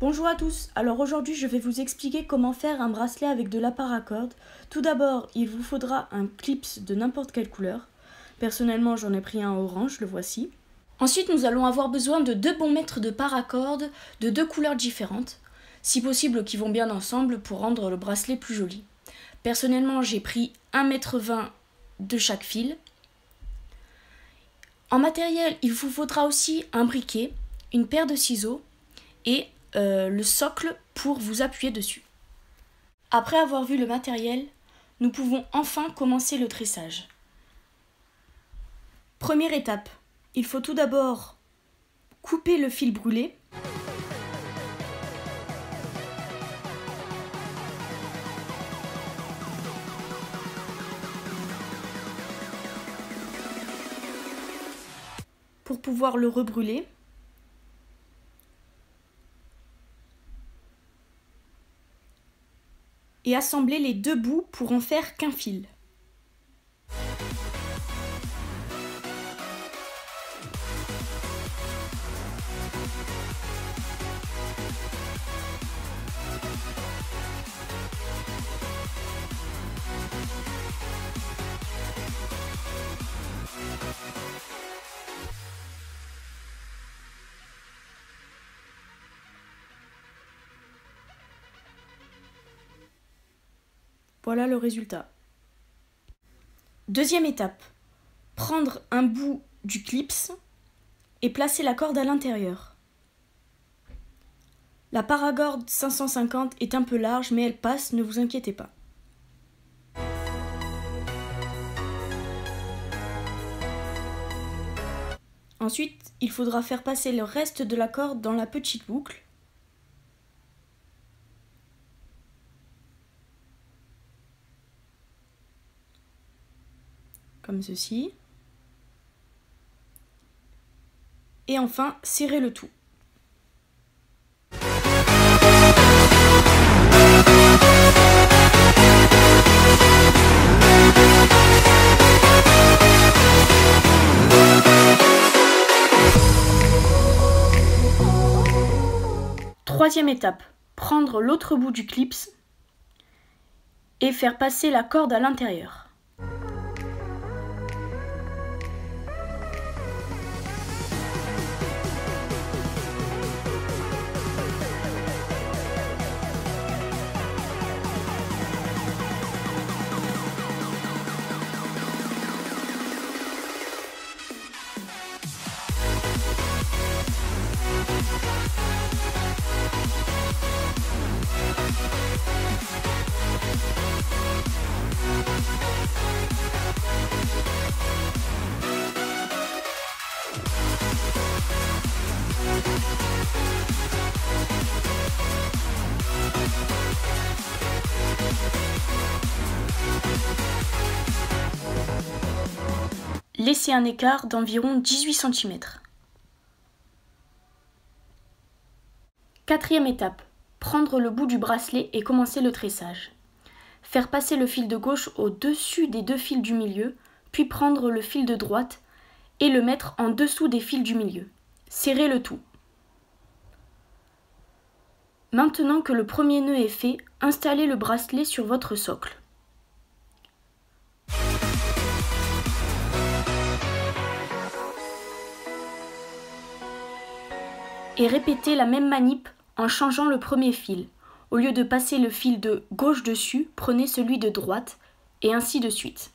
Bonjour à tous, alors aujourd'hui je vais vous expliquer comment faire un bracelet avec de la paracorde. Tout d'abord, il vous faudra un clips de n'importe quelle couleur. Personnellement j'en ai pris un orange, le voici. Ensuite nous allons avoir besoin de 2 bons mètres de paracorde de 2 couleurs différentes, si possible qui vont bien ensemble pour rendre le bracelet plus joli. Personnellement j'ai pris 1,20 m de chaque fil. En matériel, il vous faudra aussi un briquet, une paire de ciseaux et le socle pour vous appuyer dessus. Après avoir vu le matériel, nous pouvons enfin commencer le tressage. Première étape, il faut tout d'abord couper le fil brûlé. Pour pouvoir le rebrûler. Et assembler les 2 bouts pour en faire qu'un fil. Voilà le résultat. Deuxième étape, prendre un bout du clips et placer la corde à l'intérieur. La paracorde 550 est un peu large mais elle passe, ne vous inquiétez pas. Ensuite, il faudra faire passer le reste de la corde dans la petite boucle. Comme ceci. Et enfin, serrer le tout. Troisième étape, prendre l'autre bout du clips et faire passer la corde à l'intérieur. Laissez un écart d'environ 18 cm. Quatrième étape, prendre le bout du bracelet et commencer le tressage. Faire passer le fil de gauche au-dessus des 2 fils du milieu, puis prendre le fil de droite et le mettre en dessous des fils du milieu. Serrez le tout. Maintenant que le premier nœud est fait, installez le bracelet sur votre socle. Et répétez la même manip en changeant le premier fil. Au lieu de passer le fil de gauche dessus, prenez celui de droite et ainsi de suite.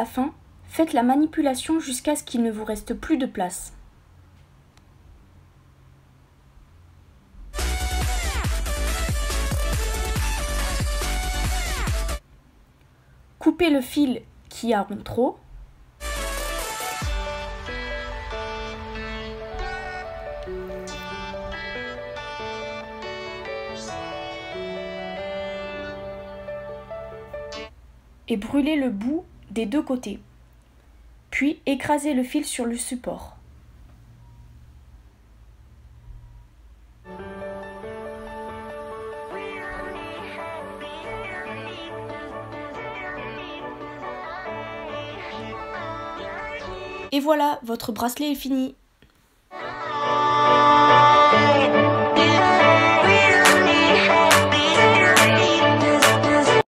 la fin, faites la manipulation jusqu'à ce qu'il ne vous reste plus de place. Coupez le fil qui a en trop. Et brûlez le bout des deux côtés. Puis écrasez le fil sur le support. Et voilà, votre bracelet est fini.